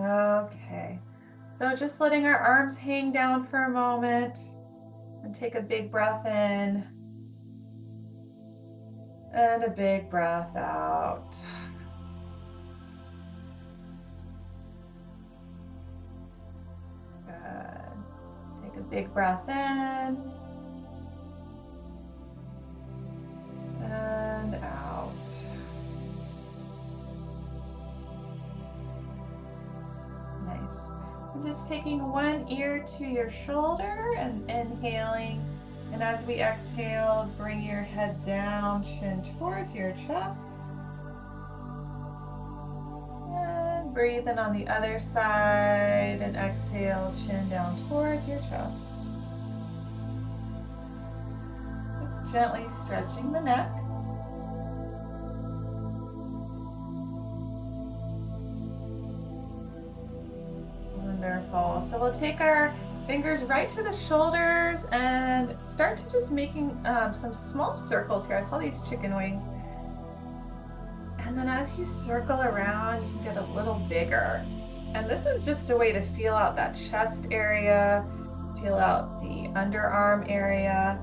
Okay. So just letting our arms hang down for a moment and take a big breath in and a big breath out. Good. Take a big breath in and out. Nice. And just taking one ear to your shoulder and inhaling. And as we exhale, bring your head down, chin towards your chest. And breathe in on the other side and exhale, chin down towards your chest. Just gently stretching the neck. Wonderful. So we'll take our fingers right to the shoulders and start to just making some small circles here. I call these chicken wings. And then as you circle around, you can get a little bigger. And this is just a way to feel out that chest area, feel out the underarm area.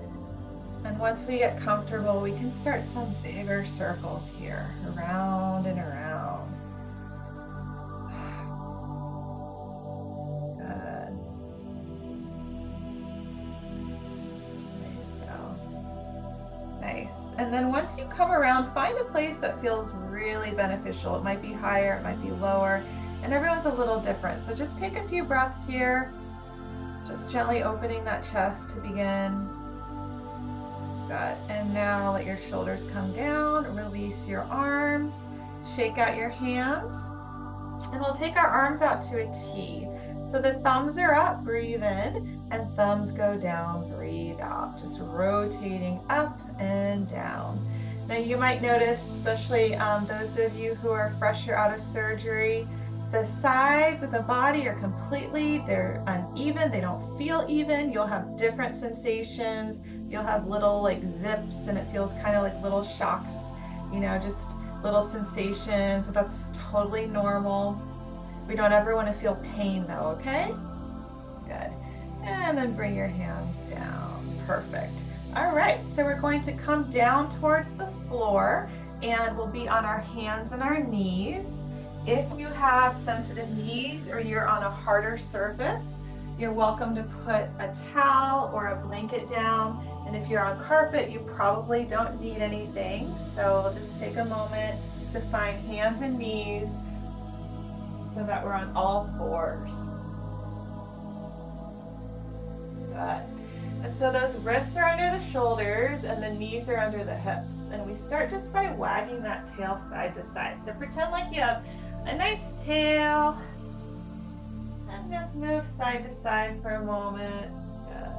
And once we get comfortable, we can start some bigger circles here, around and around. Good. There you go. Nice. And then once you come around, find a place that feels really beneficial. It might be higher, it might be lower, and everyone's a little different. So just take a few breaths here, just gently opening that chest to begin. Good. And now let your shoulders come down, release your arms, shake out your hands, and we'll take our arms out to a T. So the thumbs are up, breathe in, and thumbs go down, breathe out, just rotating up and down. Now you might notice, especially those of you who are fresher out of surgery, the sides of the body are they're uneven, they don't feel even. You'll have different sensations. You'll have little like zips and it feels kind of like little shocks, just little sensations. That's totally normal. We don't ever want to feel pain though, okay? Good. And then bring your hands down. Perfect. All right, so we're going to come down towards the floor and we'll be on our hands and our knees. If you have sensitive knees or you're on a harder surface, you're welcome to put a towel or a blanket down. And if you're on carpet, you probably don't need anything. So we'll just take a moment to find hands and knees so that we're on all fours. Good. And so those wrists are under the shoulders and the knees are under the hips. And we start just by wagging that tail side to side. So pretend like you have a nice tail and just move side to side for a moment. Good.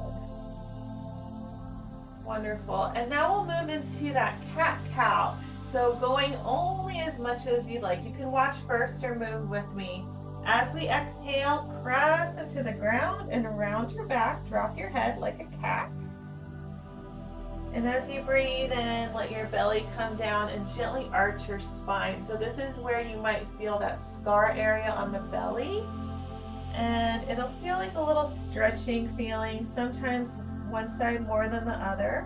Wonderful. And now we'll move into that cat-cow. So going only as much as you'd like. You can watch first or move with me. As we exhale, press into the ground and around your back. Drop your head like a cat. And as you breathe in, let your belly come down and gently arch your spine. So this is where you might feel that scar area on the belly. And it'll feel like a little stretching feeling, sometimes one side more than the other.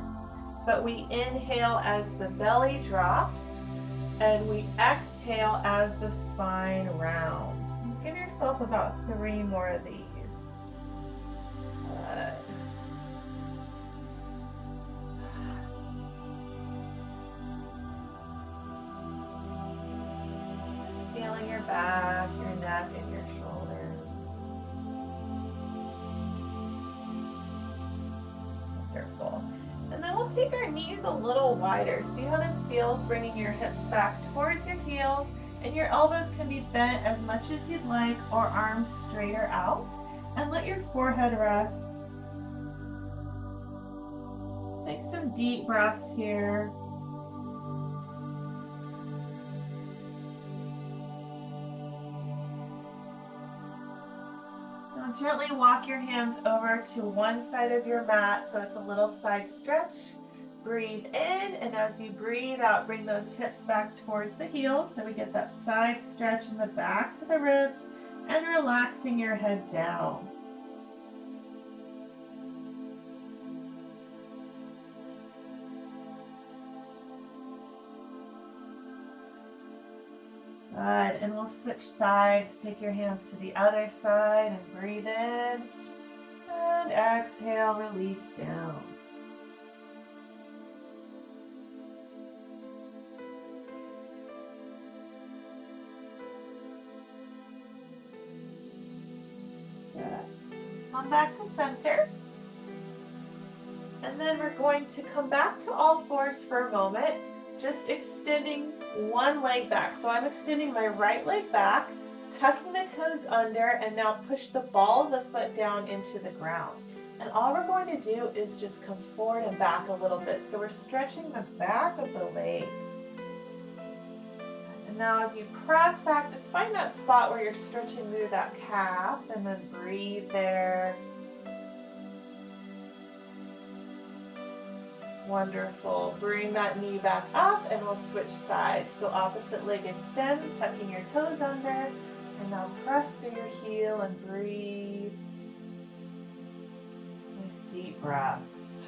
But we inhale as the belly drops, and we exhale as the spine rounds. Give yourself about 3 more of these. Good. Just feeling your back, your neck, and your shoulders. Wonderful. And then we'll take our knees a little wider. See how this feels, bringing your hips back towards your heels, and your elbows can be bent as much as you'd like, or arms straighter out. And let your forehead rest. Take some deep breaths here. Now gently walk your hands over to one side of your mat so it's a little side stretch. Breathe in, and as you breathe out, bring those hips back towards the heels so we get that side stretch in the backs of the ribs and relaxing your head down. Good, and we'll switch sides. Take your hands to the other side and breathe in. And exhale, release down. Good. Come back to center. And then we're going to come back to all fours for a moment, just extending one leg back. So I'm extending my right leg back, tucking the toes under, and now push the ball of the foot down into the ground. And all we're going to do is just come forward and back a little bit. So we're stretching the back of the leg. And now as you press back, just find that spot where you're stretching through that calf and then breathe there. Wonderful. Bring that knee back up and we'll switch sides. So opposite leg extends, tucking your toes under. And now press through your heel and breathe. Nice deep breaths.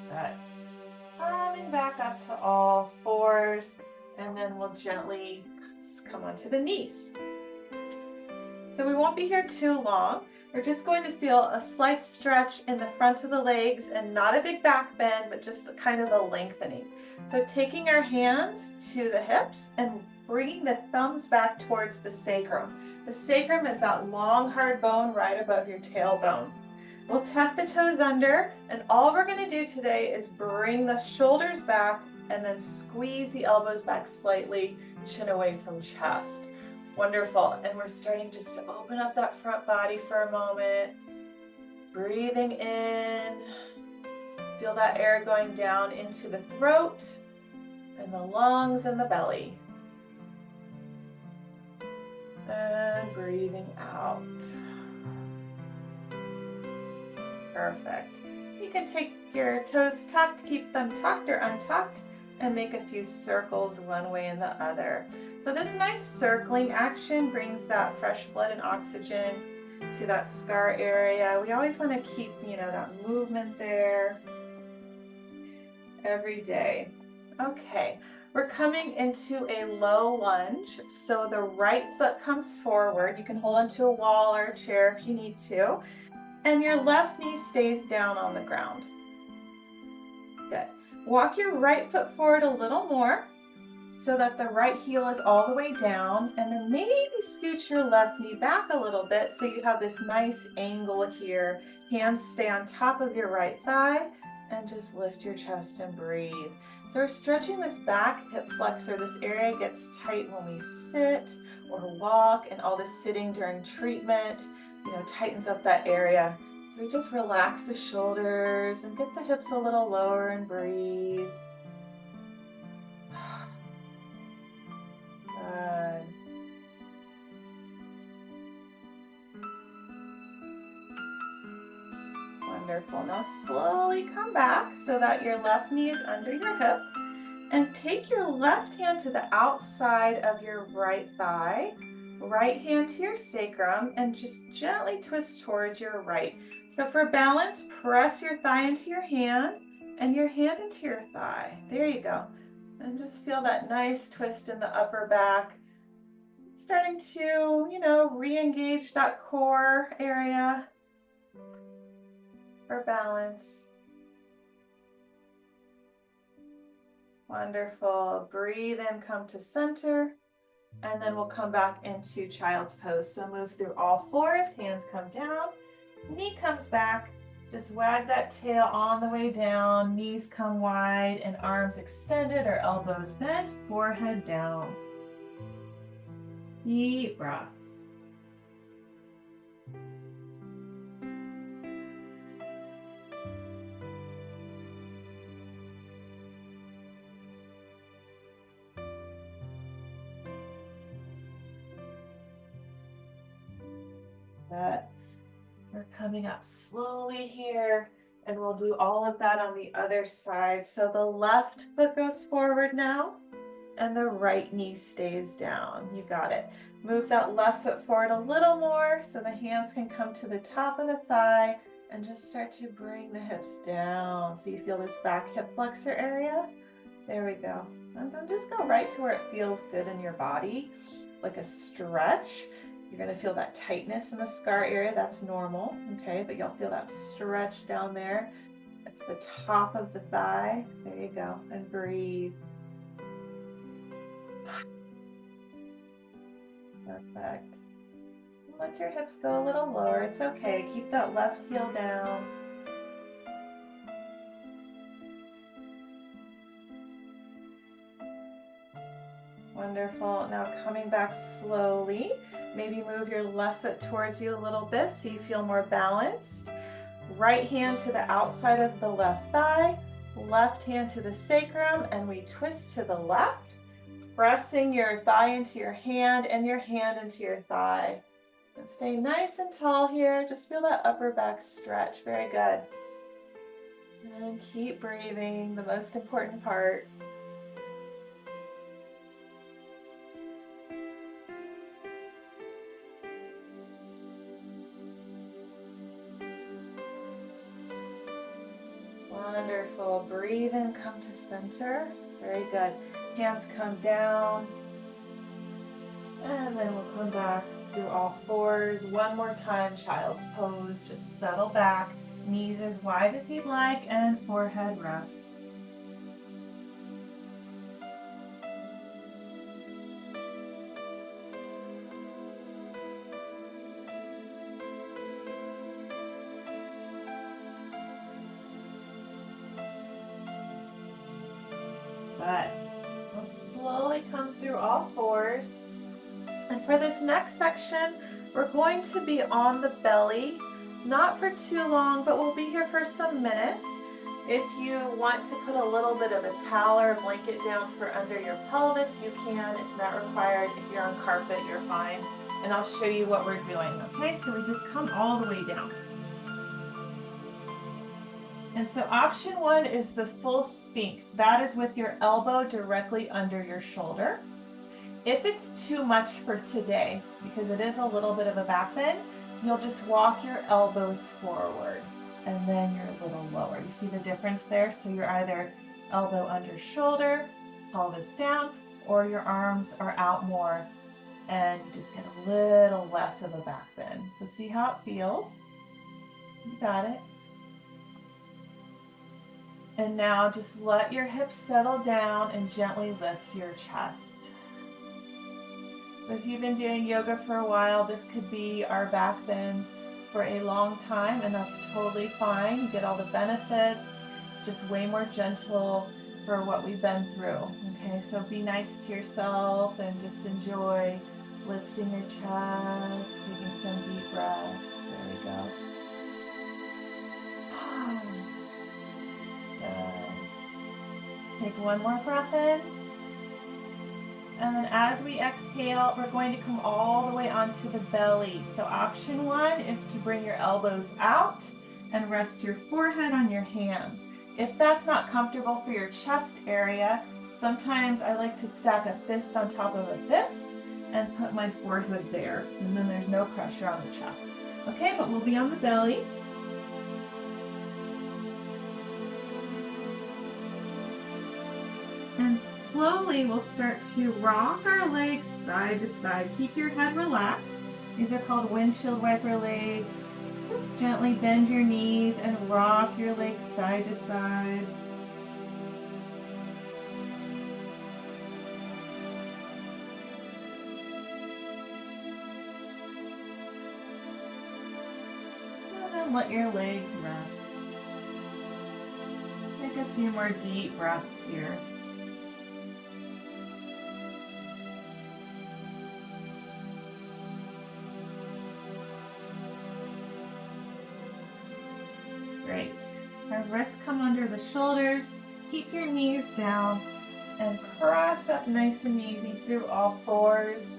Good. Coming back up to all fours. And then we'll gently come onto the knees. So we won't be here too long. We're just going to feel a slight stretch in the fronts of the legs and not a big back bend, but just kind of a lengthening. So taking our hands to the hips and bringing the thumbs back towards the sacrum. The sacrum is that long, hard bone right above your tailbone. We'll tuck the toes under, and all we're going to do today is bring the shoulders back and then squeeze the elbows back slightly, chin away from chest. Wonderful. And we're starting just to open up that front body for a moment. Breathing in. Feel that air going down into the throat and the lungs and the belly. And breathing out. Perfect. You can take your toes tucked, keep them tucked or untucked, and make a few circles one way and the other. So this nice circling action brings that fresh blood and oxygen to that scar area. We always want to keep, that movement there every day. Okay, we're coming into a low lunge. So the right foot comes forward. You can hold onto a wall or a chair if you need to. And your left knee stays down on the ground. Good. Walk your right foot forward a little more so that the right heel is all the way down, and then maybe scoot your left knee back a little bit so you have this nice angle here. Hands stay on top of your right thigh and just lift your chest and breathe. So we're stretching this back hip flexor. This area gets tight when we sit or walk, and all this sitting during treatment, tightens up that area. So we just relax the shoulders and get the hips a little lower and breathe. Good. Wonderful. Now slowly come back so that your left knee is under your hip, and take your left hand to the outside of your right thigh, right hand to your sacrum, and just gently twist towards your right. So for balance, press your thigh into your hand and your hand into your thigh. There you go. And just feel that nice twist in the upper back. Starting to, re-engage that core area for balance. Wonderful. Breathe in, come to center, and then we'll come back into child's pose. So move through all fours, hands come down, knee comes back, just wag that tail on the way down, knees come wide and arms extended or elbows bent, forehead down. Deep breaths. Good. We're We're coming up slowly here, and we'll do all of that on the other side. So the left foot goes forward now, and the right knee stays down. You got it. Move that left foot forward a little more so the hands can come to the top of the thigh, and just start to bring the hips down. So you feel this back hip flexor area. There we go. And then just go right to where it feels good in your body, like a stretch. You're gonna feel that tightness in the scar area. That's normal, okay? But you'll feel that stretch down there. It's the top of the thigh. There you go. And breathe. Perfect. Let your hips go a little lower. It's okay. Keep that left heel down. Wonderful. Now coming back slowly. Maybe move your left foot towards you a little bit so you feel more balanced. Right hand to the outside of the left thigh. Left hand to the sacrum, and we twist to the left, pressing your thigh into your hand and your hand into your thigh. And stay nice and tall here. Just feel that upper back stretch. Very good. And keep breathing, the most important part. Wonderful. Breathe in, come to center. Very good. Hands come down. And then we'll come back through all fours. One more time, child's pose. Just settle back. Knees as wide as you'd like, and forehead rests. Good. We'll slowly come through all fours. And for this next section, we're going to be on the belly, not for too long, but we'll be here for some minutes. If you want to put a little bit of a towel or a blanket down for under your pelvis, you can. It's not required. If you're on carpet, you're fine. And I'll show you what we're doing, okay? So we just come all the way down. And so option one is the full Sphinx. That is with your elbow directly under your shoulder. If it's too much for today, because it is a little bit of a back bend, you'll just walk your elbows forward and then you're a little lower. You see the difference there? So you're either elbow under shoulder, pelvis down, or your arms are out more and you just get a little less of a back bend. So see how it feels? You got it. And now just let your hips settle down and gently lift your chest. So if you've been doing yoga for a while, this could be our back bend for a long time, and that's totally fine. You get all the benefits. It's just way more gentle for what we've been through. Okay, so be nice to yourself and just enjoy lifting your chest, taking some deep breaths. There we go. Good. Take one more breath in. And then as we exhale, we're going to come all the way onto the belly. So option one is to bring your elbows out and rest your forehead on your hands. If that's not comfortable for your chest area, sometimes I like to stack a fist on top of a fist and put my forehead there. And then there's no pressure on the chest. Okay, but we'll be on the belly. And slowly we'll start to rock our legs side to side. Keep your head relaxed. These are called windshield wiper legs. Just gently bend your knees and rock your legs side to side. And then let your legs rest. Take a few more deep breaths here. Great. Our wrists come under the shoulders. Keep your knees down and cross up nice and easy through all fours.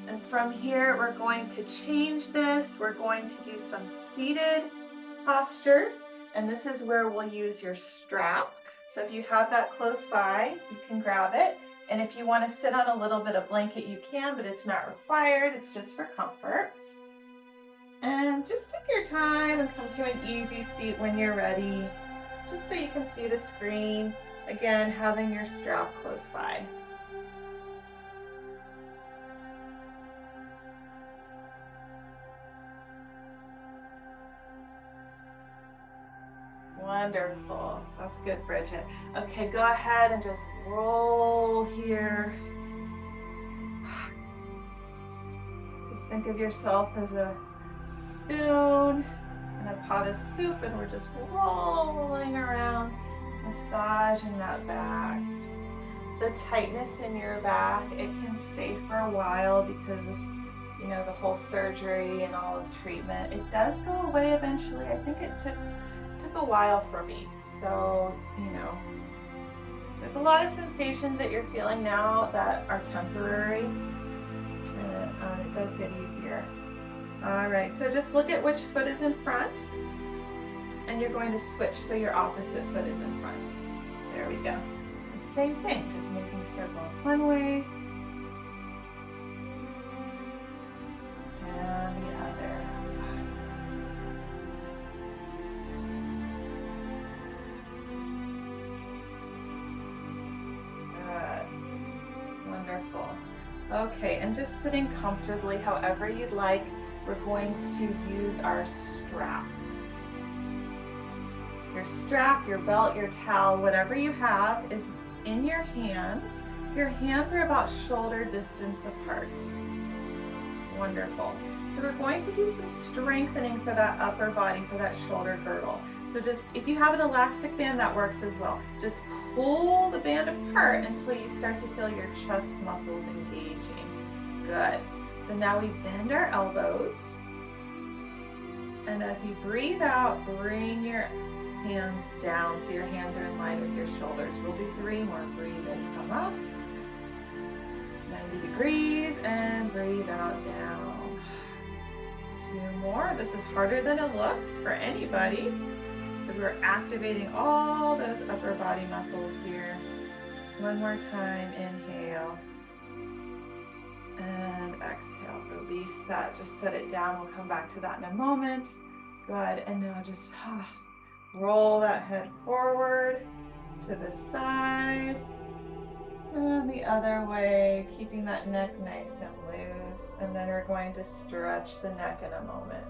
And And from here, we're going to change this. We're going to do some seated postures. And this is where we'll use your strap. So if you have that close by, you can grab it. And if you want to sit on a little bit of blanket, you can, but it's not required. It's just for comfort. And just take your time and come to an easy seat when you're ready, just so you can see the screen. Again, having your strap close by. Wonderful. That's good, Bridget. Okay, go ahead and just roll here. Just think of yourself as a spoon and a pot of soup, and we're just rolling around, massaging that back. The tightness in your back, it can stay for a while because of, you know, the whole surgery and all of treatment. It does go away eventually. I think it took a while for me. So, you know, there's a lot of sensations that you're feeling now that are temporary, and it does get easier. All right, so just look at which foot is in front, and you're going to switch so your opposite foot is in front. There we go. And same thing, just making circles one way and the other. Good. Wonderful. Okay, and just sitting comfortably, however you'd like, we're going to use our strap. Your strap, your belt, your towel, whatever you have is in your hands. Your hands are about shoulder distance apart. Wonderful. So we're going to do some strengthening for that upper body, for that shoulder girdle. So just, if you have an elastic band, that works as well. Just pull the band apart until you start to feel your chest muscles engaging. Good. So now we bend our elbows. And as you breathe out, bring your hands down so your hands are in line with your shoulders. We'll do 3 more. Breathe in, come up. 90 degrees, and breathe out, down. 2 more. This is harder than it looks for anybody because we're activating all those upper body muscles here. 1 more time. Inhale. And exhale. Release that. Just set it down. We'll come back to that in a moment. Good. And now just roll that head forward to the side and the other way, keeping that neck nice and loose. And then we're going to stretch the neck in a moment.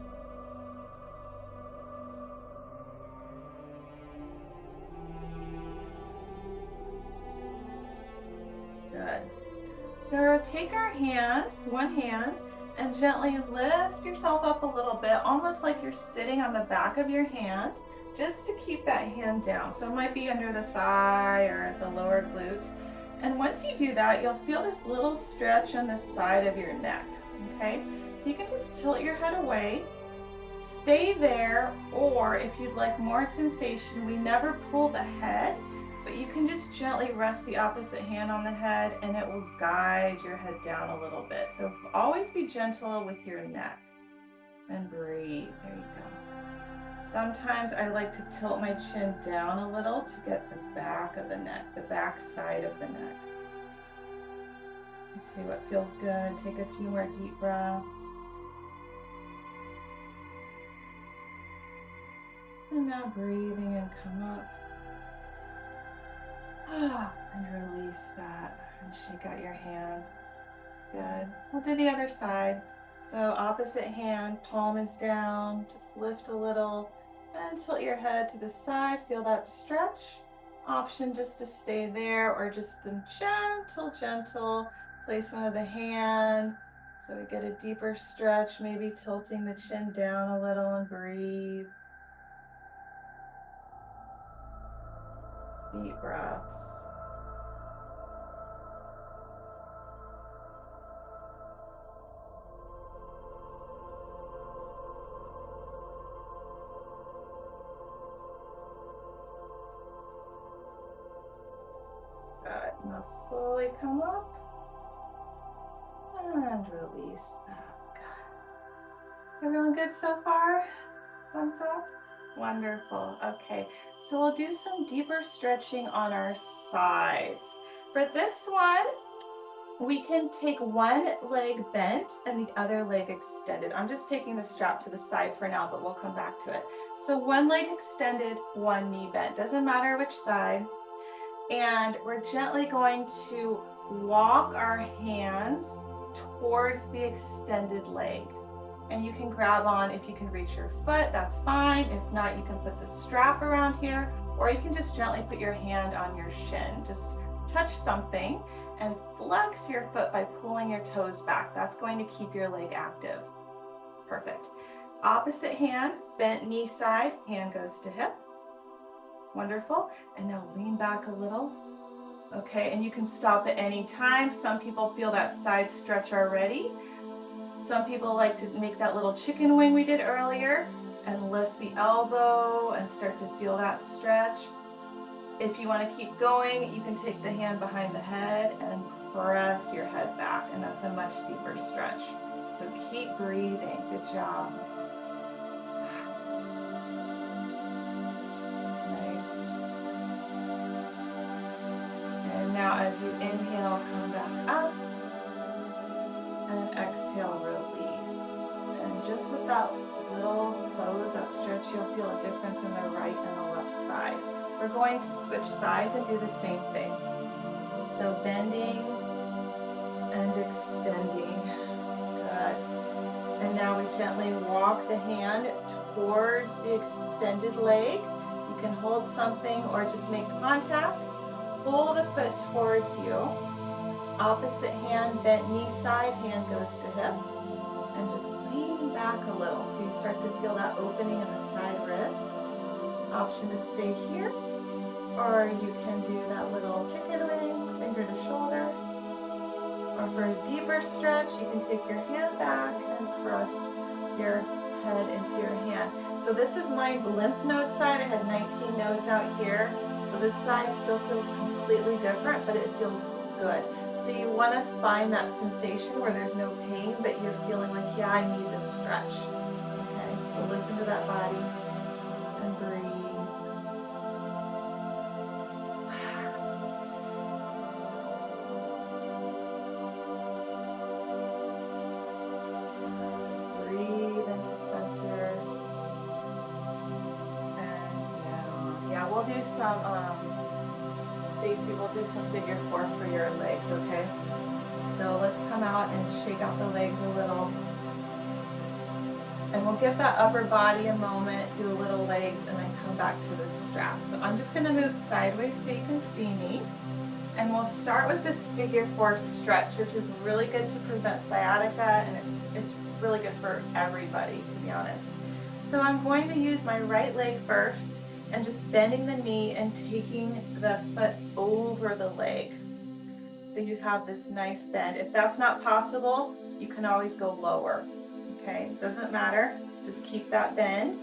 Good. So take our hand, one hand, and gently lift yourself up a little bit, almost like you're sitting on the back of your hand, just to keep that hand down. So it might be under the thigh or the lower glute. And once you do that, you'll feel this little stretch on the side of your neck, okay? So you can just tilt your head away, stay there, or if you'd like more sensation, we never pull the head, but you can just gently rest the opposite hand on the head and it will guide your head down a little bit. So always be gentle with your neck and breathe. There you go. Sometimes I like to tilt my chin down a little to get the back of the neck, the back side of the neck. Let's see what feels good. Take a few more deep breaths. And now breathing in, come up. And release that and shake out your hand. Good. We'll do the other side. So opposite hand, palm is down. Just lift a little and tilt your head to the side. Feel that stretch. Option just to stay there, or just the gentle placement of the hand. So we get a deeper stretch, maybe tilting the chin down a little, and breathe. Deep breaths. Good. Now slowly come up And release them. Everyone good so far? Thumbs up? Wonderful. Okay, so we'll do some deeper stretching on our sides. For this one, we can take one leg bent and the other leg extended. I'm just taking the strap to the side for now, but we'll come back to it. So one leg extended, one knee bent. Doesn't matter which side. And we're gently going to walk our hands towards the extended leg. And you can grab on if you can reach your foot, that's fine. If not, you can put the strap around here, or you can just gently put your hand on your shin. Just touch something and flex your foot by pulling your toes back. That's going to keep your leg active. Perfect. Opposite hand, bent knee side, hand goes to hip. Wonderful. And now lean back a little. Okay, and you can stop at any time. Some people feel that side stretch already. Some people like to make that little chicken wing we did earlier and lift the elbow and start to feel that stretch. If you want to keep going, you can take the hand behind the head and press your head back, and that's a much deeper stretch. So keep breathing. Good job. Nice. And now as you inhale, come back up. And exhale, release. And just with that little pose, that stretch, you'll feel a difference in the right and the left side. We're going to switch sides and do the same thing. So bending and extending. Good. And now we gently walk the hand towards the extended leg. You can hold something or just make contact. Pull the foot towards you. Opposite hand, bent knee side, hand goes to hip. And just lean back a little so you start to feel that opening in the side ribs. Option to stay here, or you can do that little chicken wing, finger to shoulder. Or for a deeper stretch, you can take your hand back and press your head into your hand. So this is my lymph node side. I had 19 nodes out here. So this side still feels completely different, but it feels good. So you want to find that sensation where there's no pain, but you're feeling like, yeah, I need this stretch. Okay, so listen to that body and breathe. Breathe into center and down. Yeah, we'll do some Stacy, we'll do some figure 4 for your legs, okay? So let's come out and shake out the legs a little. And we'll give that upper body a moment, do a little legs, and then come back to the strap. So I'm just gonna move sideways so you can see me. And we'll start with this figure 4 stretch, which is really good to prevent sciatica, and it's really good for everybody, to be honest. So I'm going to use my right leg first, and just bending the knee and taking the foot over the leg. So you have this nice bend. If that's not possible, you can always go lower, okay? Doesn't matter, just keep that bend.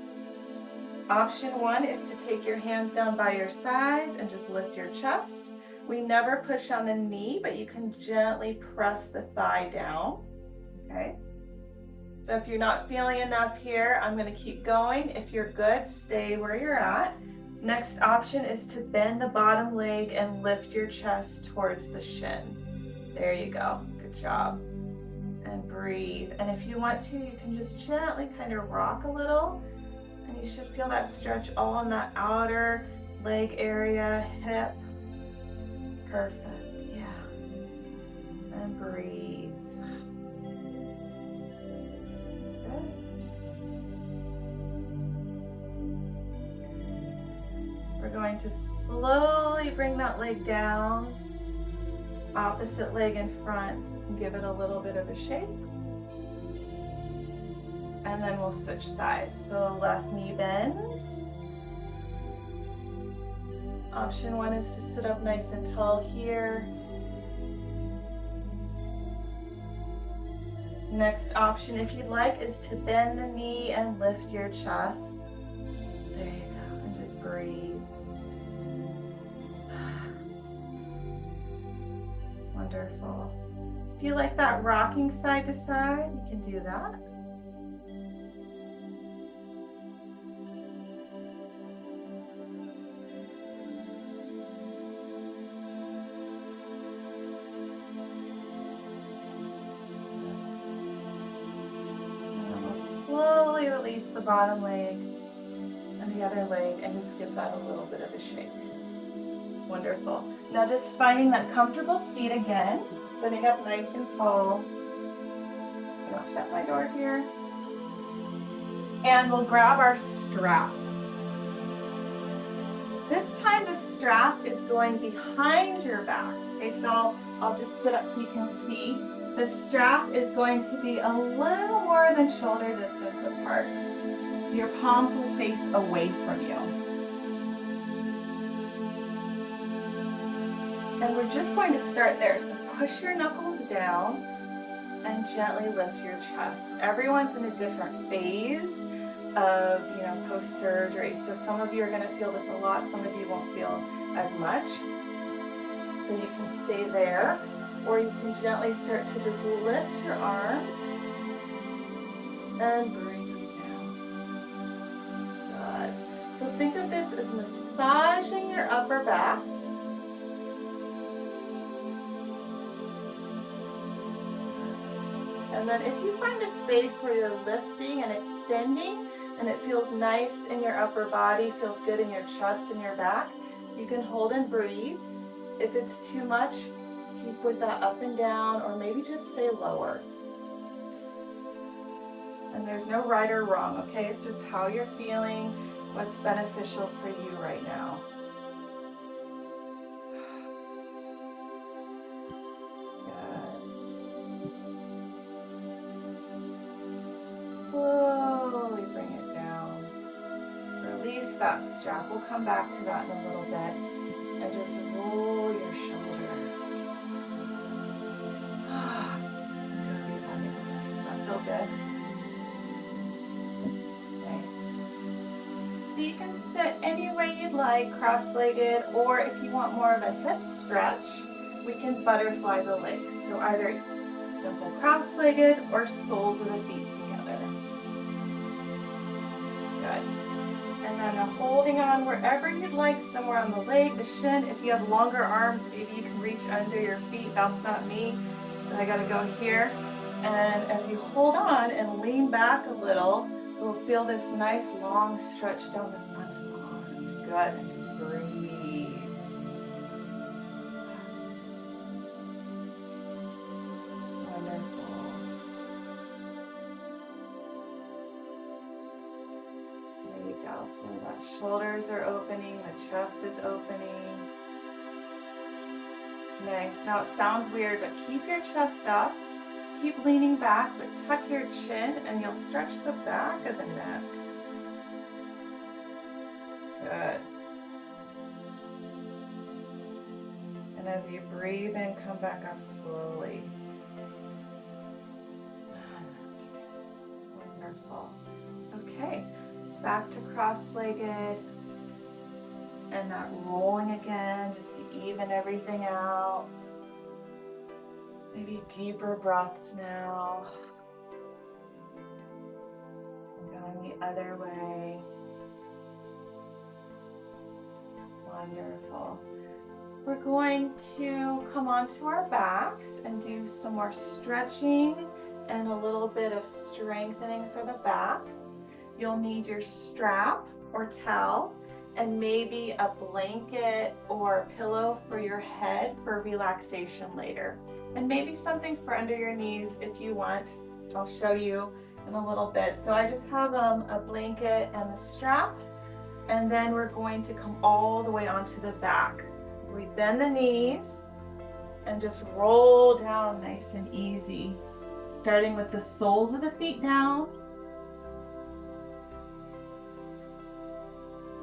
Option 1 is to take your hands down by your sides and just lift your chest. We never push on the knee, but you can gently press the thigh down, okay? So if you're not feeling enough here, I'm going to keep going. If you're good, stay where you're at. Next option is to bend the bottom leg and lift your chest towards the shin. There you go. Good job. And breathe. And if you want to, you can just gently kind of rock a little. And you should feel that stretch all in that outer leg area, hip. Perfect. Yeah. And breathe. We're going to slowly bring that leg down, opposite leg in front, and give it a little bit of a shake. And then we'll switch sides. So left knee bends. Option 1 is to sit up nice and tall here. Next option, if you'd like, is to bend the knee and lift your chest. There you go, and just breathe. Wonderful. If you like that rocking side to side, you can do that. And we'll slowly release the bottom leg and the other leg and just give that a little bit of a shake. Wonderful. Now just finding that comfortable seat again, sitting up nice and tall. So I'll shut my door here. And we'll grab our strap. This time the strap is going behind your back. Okay, so I'll just sit up so you can see. The strap is going to be a little more than shoulder distance apart. Your palms will face away from you. And we're just going to start there. So push your knuckles down and gently lift your chest. Everyone's in a different phase of, post-surgery. So some of you are going to feel this a lot, some of you won't feel as much. So you can stay there, or you can gently start to just lift your arms and bring them down. Good. So think of this as massaging your upper back. And then if you find a space where you're lifting and extending and it feels nice in your upper body, feels good in your chest and your back, you can hold and breathe. If it's too much, keep with that up and down, or maybe just stay lower. And there's no right or wrong, okay? It's just how you're feeling, what's beneficial for you right now. Slowly bring it down. Release that strap. We'll come back to that in a little bit. And just roll your shoulders. That feel good? Nice. So you can sit any way you'd like, cross-legged, or if you want more of a hip stretch, we can butterfly the legs. So either simple cross-legged or soles of the feet together. Good. And then holding on wherever you'd like, somewhere on the leg, the shin. If you have longer arms, maybe you can reach under your feet. That's not me. So I gotta go here. And as you hold on and lean back a little, you'll feel this nice long stretch down the front of the arms. Good. And just breathe. Wonderful. There you go. So the shoulders are opening, the chest is opening. Nice. Now it sounds weird, but keep your chest up. Keep leaning back, but tuck your chin and you'll stretch the back of the neck. Good. And as you breathe in, come back up slowly. Nice. Wonderful. Okay, back to cross-legged. And that rolling again, just to even everything out. Maybe deeper breaths now. And going the other way. Wonderful. We're going to come onto our backs and do some more stretching and a little bit of strengthening for the back. You'll need your strap or towel and maybe a blanket or a pillow for your head for relaxation later. And maybe something for under your knees if you want. I'll show you in a little bit. So I just have a blanket and the strap, and then we're going to come all the way onto the back. We bend the knees and just roll down nice and easy, starting with the soles of the feet down.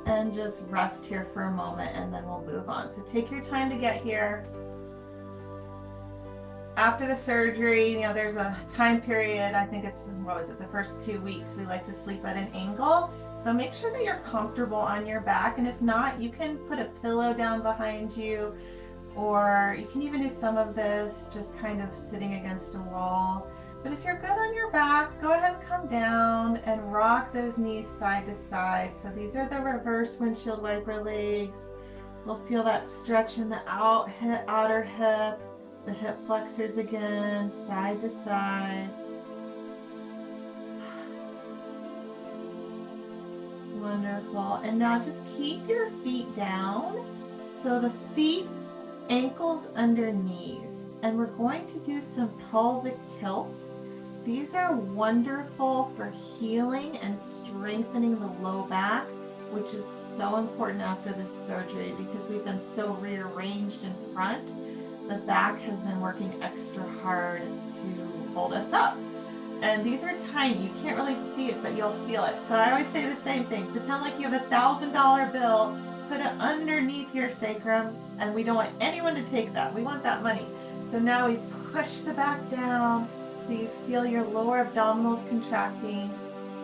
And just rest here for a moment and then we'll move on. So take your time to get here. After the surgery, there's a time period, I think it's, the first 2 weeks, we like to sleep at an angle. So make sure that you're comfortable on your back, and if not, you can put a pillow down behind you, or you can even do some of this just kind of sitting against a wall. But if you're good on your back, go ahead and come down and rock those knees side to side. So these are the reverse windshield wiper legs. We'll feel that stretch in the outer hip, the hip flexors again, side to side. Wonderful. And now just keep your feet down. So the feet, ankles under knees. And we're going to do some pelvic tilts. These are wonderful for healing and strengthening the low back, which is so important after this surgery because we've been so rearranged in front. The back has been working extra hard to hold us up. And these are tiny. You can't really see it, but you'll feel it. So I always say the same thing. Pretend like you have a $1,000 bill, put it underneath your sacrum, and we don't want anyone to take that. We want that money. So now we push the back down so you feel your lower abdominals contracting,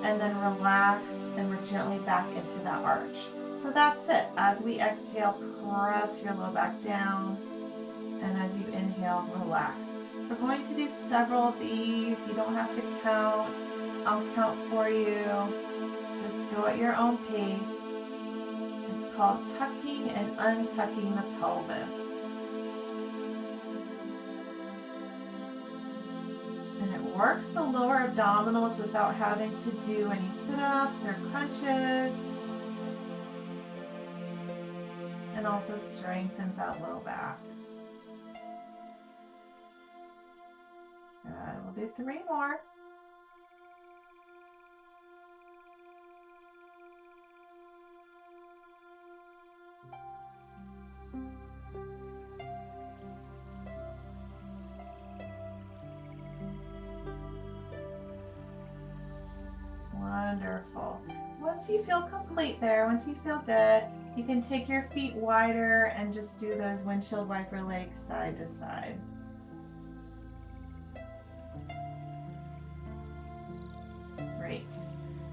and then relax, and we're gently back into that arch. So that's it. As we exhale, press your low back down, and as you inhale, relax. We're going to do several of these. You don't have to count. I'll count for you. Just go at your own pace. It's called tucking and untucking the pelvis. And it works the lower abdominals without having to do any sit-ups or crunches. And also strengthens that low back. Good. We'll do 3 more. Wonderful. Once you feel complete there, once you feel good, you can take your feet wider and just do those windshield wiper legs side to side. Great.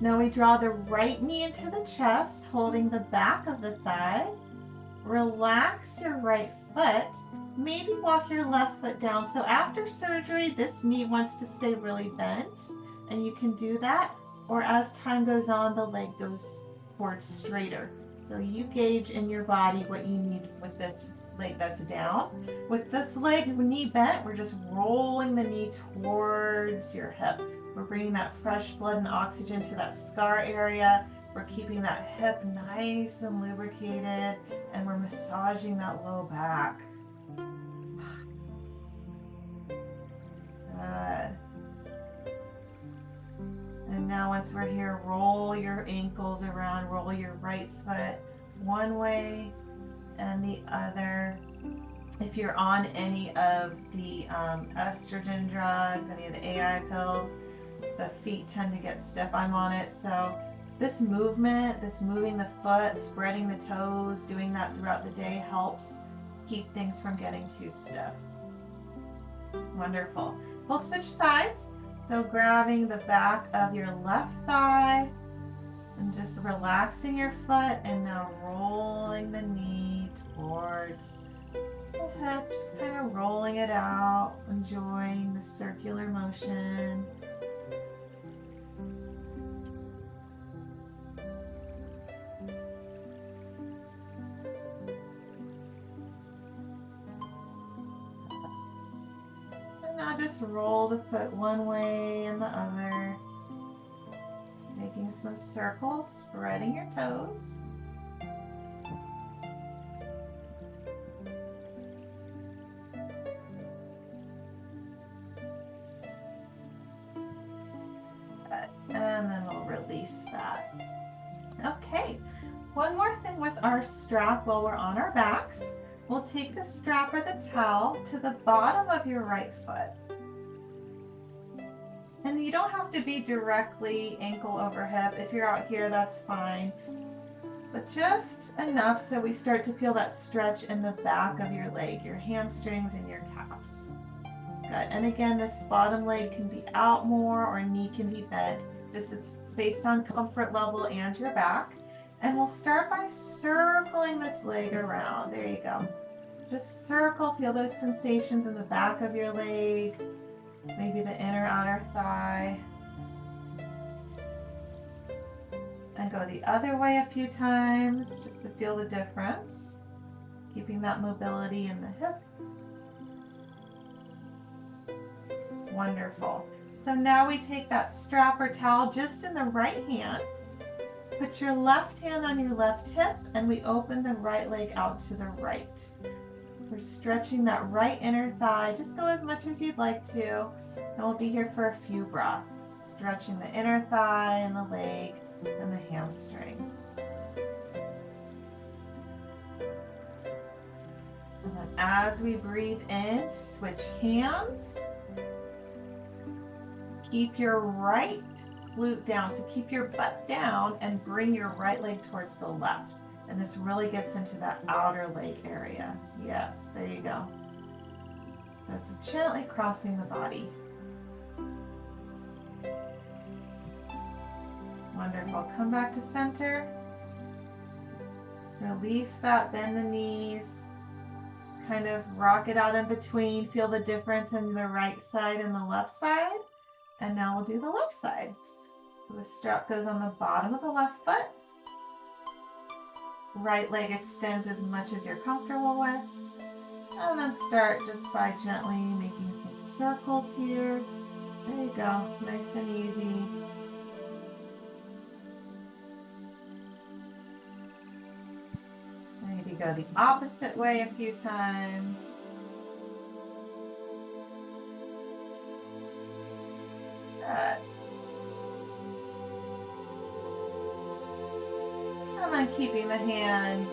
Now we draw the right knee into the chest, holding the back of the thigh. Relax your right foot. Maybe walk your left foot down. So after surgery, this knee wants to stay really bent, and you can do that. Or as time goes on, the leg goes towards straighter. So you gauge in your body what you need with this leg that's down. With this leg knee bent, we're just rolling the knee towards your hip. We're bringing that fresh blood and oxygen to that scar area. We're keeping that hip nice and lubricated, and we're massaging that low back. Good. And now once we're here, roll your ankles around, roll your right foot one way and the other. If you're on any of the estrogen drugs, any of the AI pills, the feet tend to get stiff. I'm on it. So this movement, this moving the foot, spreading the toes, doing that throughout the day helps keep things from getting too stiff. Wonderful. We'll switch sides. So grabbing the back of your left thigh and just relaxing your foot, and now rolling the knee towards the hip, just kind of rolling it out, enjoying the circular motion. Now just roll the foot one way and the other, making some circles, spreading your toes. And then we'll release that. Okay, one more thing with our strap while we're on our backs. We'll take the strap or the towel to the bottom of your right foot. And you don't have to be directly ankle over hip. If you're out here, that's fine. But just enough so we start to feel that stretch in the back of your leg, your hamstrings and your calves. Good. And again, this bottom leg can be out more or knee can be bent. It's based on comfort level and your back. And we'll start by circling this leg around. There you go. Just circle, feel those sensations in the back of your leg, maybe the inner outer thigh. And go the other way a few times just to feel the difference. Keeping that mobility in the hip. Wonderful. So now we take that strap or towel just in the right hand. Put your left hand on your left hip and we open the right leg out to the right. We're stretching that right inner thigh. Just go as much as you'd like to. And we'll be here for a few breaths. Stretching the inner thigh and the leg and the hamstring. And then as we breathe in, switch hands. Keep your right glute down. So keep your butt down and bring your right leg towards the left. And this really gets into that outer leg area. Yes, there you go. That's gently crossing the body. Wonderful. Come back to center. Release that, bend the knees. Just kind of rock it out in between. Feel the difference in the right side and the left side. And now we'll do the left side. So the strap goes on the bottom of the left foot. Right leg extends as much as you're comfortable with. And then start just by gently making some circles here. There you go, nice and easy. Maybe go the opposite way a few times. Good. And then keeping the hand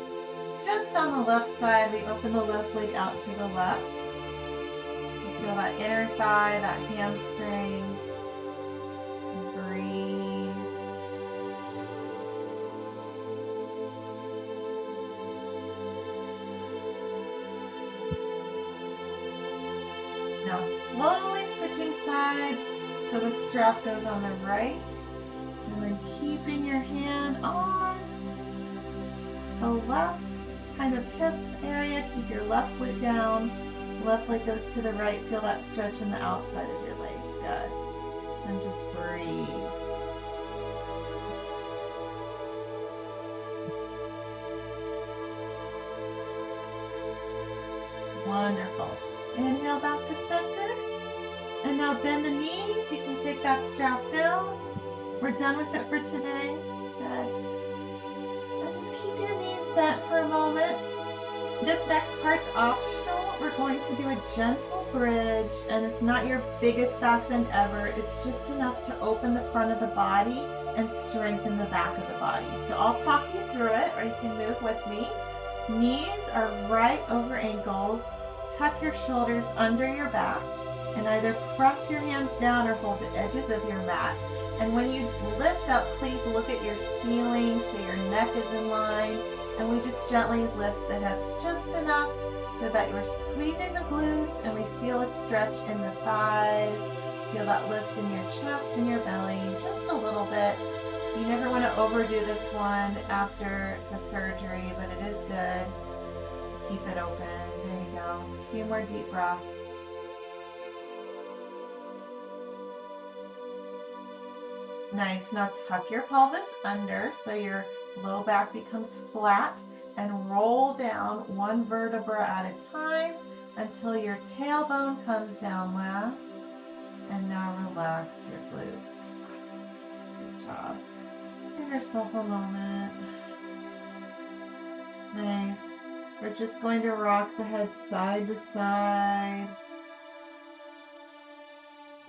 just on the left side, we open the left leg out to the left. You feel that inner thigh, that hamstring. Breathe. Now slowly switching sides so the strap goes on the right. And then keeping your hand on the left kind of hip area. Keep your left foot down. Left leg goes to the right. Feel that stretch in the outside of your leg. Good. And just breathe. Wonderful. Inhale back to center. And now bend the knees. You can take that strap down. We're done with it for today. Good. Bent for a moment. This next part's optional. We're going to do a gentle bridge, and it's not your biggest back bend ever. It's just enough to open the front of the body and strengthen the back of the body. So I'll talk you through it, or you can move with me. Knees are right over ankles. Tuck your shoulders under your back and either press your hands down or hold the edges of your mat. And when you lift up, please look at your ceiling so your neck is in line. And we just gently lift the hips just enough so that you're squeezing the glutes and we feel a stretch in the thighs. Feel that lift in your chest and your belly, just a little bit. You never want to overdo this one after the surgery, but it is good to keep it open. There you go. A few more deep breaths. Nice. Now tuck your pelvis under so your low back becomes flat and roll down one vertebra at a time until your tailbone comes down last. And now relax your glutes. Good job. Give yourself a moment. Nice. We're just going to rock the head side to side.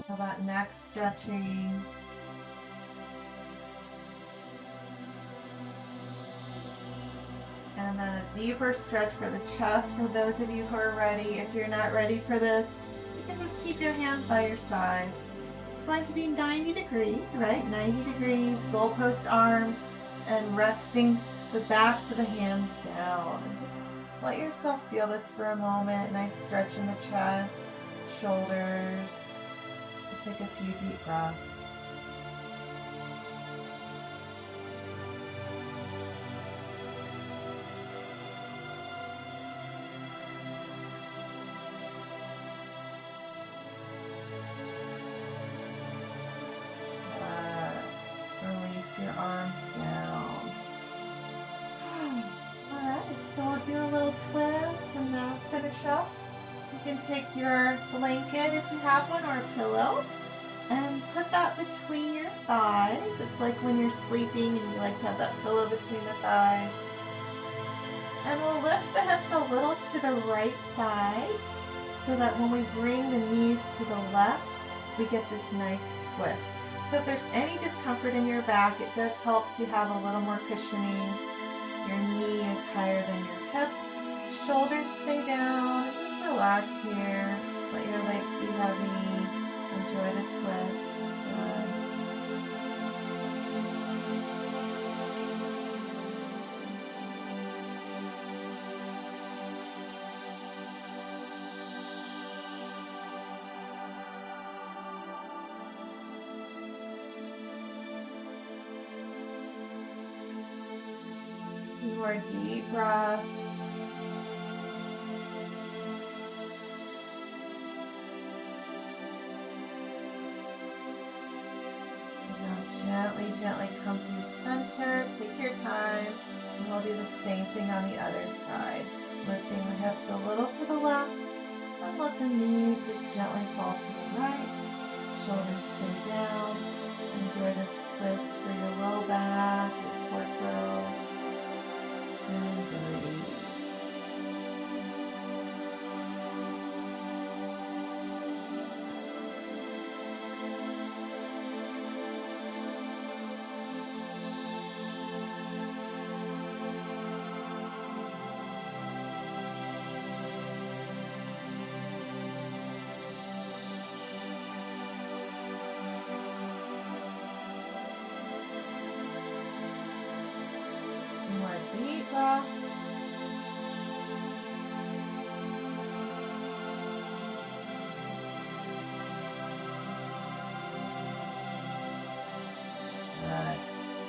Feel that neck stretching. And then a deeper stretch for the chest for those of you who are ready. If you're not ready for this, you can just keep your hands by your sides. It's going to be 90 degrees, right? 90 degrees, goalpost arms, and resting the backs of the hands down. And just let yourself feel this for a moment. Nice stretch in the chest, shoulders. Take a few deep breaths. do a little twist and now finish up. You can take your blanket if you have one or a pillow and put that between your thighs. It's like when you're sleeping and you like to have that pillow between the thighs. And we'll lift the hips a little to the right side so that when we bring the knees to the left, we get this nice twist. So if there's any discomfort in your back, it does help to have a little more cushioning. Your knee is higher than your hip. Shoulders stay down. Just relax here. Let your legs be heavy. Enjoy the twist. Good. More deep breaths. Gently come through center. Take your time. And we'll do the same thing on the other side. Lifting the hips a little to the left. And let the knees just gently fall to the right. Shoulders stay down. Enjoy this twist for your low back, your torso. And breathe. More deep breath. Good.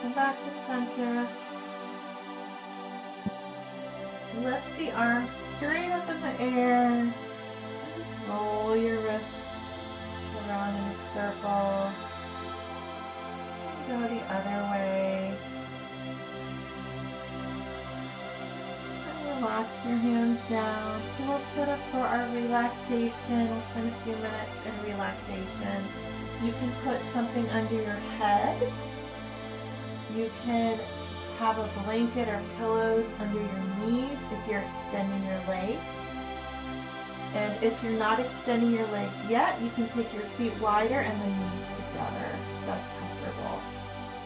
Come back to center. Lift the arms straight up in the air. And just roll your wrists around in a circle. Go the other way. Relax your hands down. So we'll set up for our relaxation. We'll spend a few minutes in relaxation. You can put something under your head. You can have a blanket or pillows under your knees if you're extending your legs. And if you're not extending your legs yet, you can take your feet wider and the knees together. That's comfortable.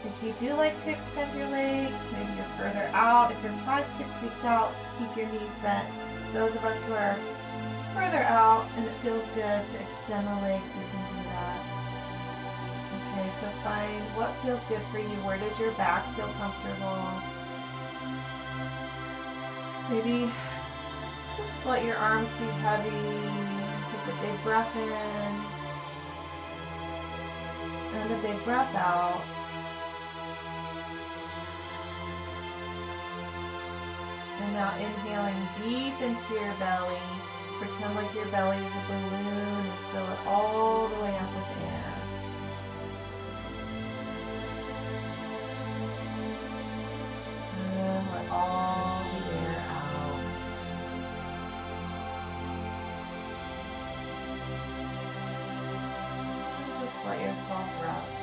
If you do like to extend your legs, maybe you're further out. If you're 5-6 weeks out, keep your knees bent. Those of us who are further out and it feels good to extend the legs, you can do that. Okay, so find what feels good for you. Where does your back feel comfortable? Maybe just let your arms be heavy. Take a big breath in and a big breath out. And now inhaling deep into your belly. Pretend like your belly is a balloon and fill it all the way up with air. And let all the air out. And just let yourself rest.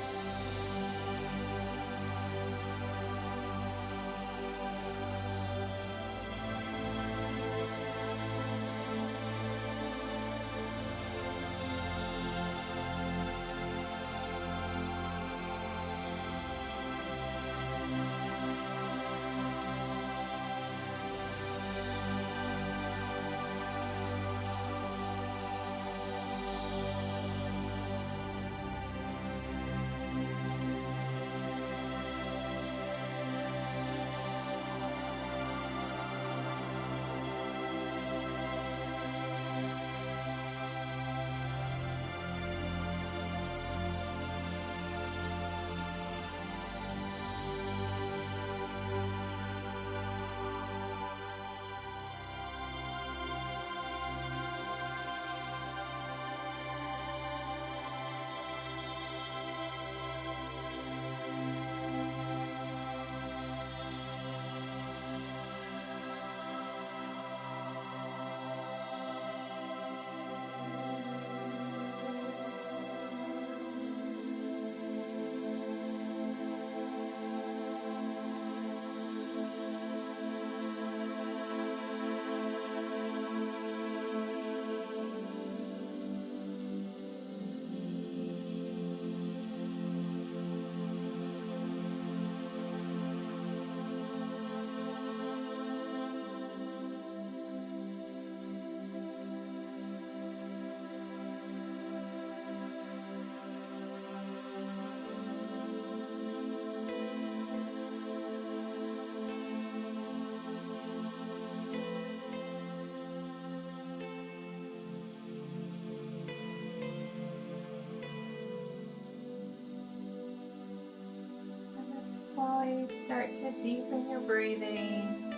to deepen your breathing.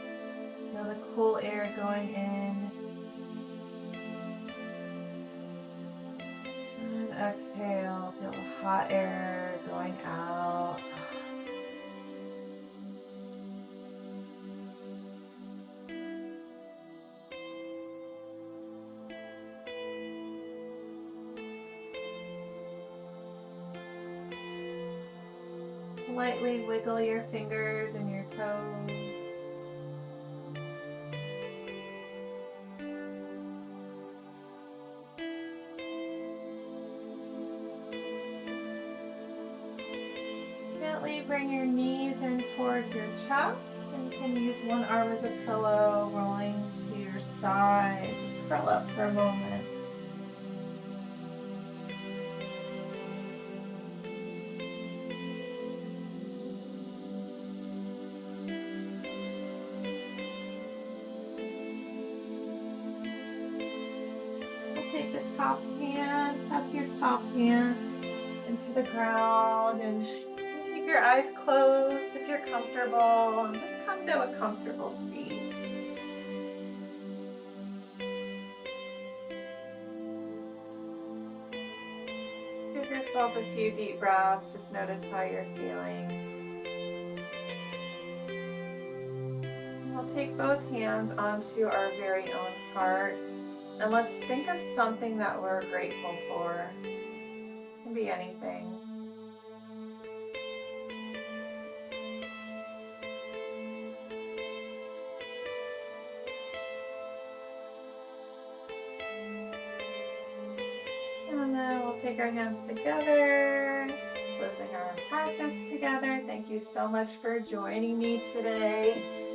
Feel the cool air going in. And exhale, feel the hot air going out. Lightly wiggle your fingers and your toes. Gently bring your knees in towards your chest, and you can use one arm as a pillow, rolling to your side. Just curl up for a moment. Take the top hand, press your top hand into the ground, and keep your eyes closed if you're comfortable, and just come to a comfortable seat. Give yourself a few deep breaths, just notice how you're feeling. We'll take both hands onto our very own heart. And let's think of something that we're grateful for. It can be anything. And then we'll take our hands together, closing our practice together. Thank you so much for joining me today.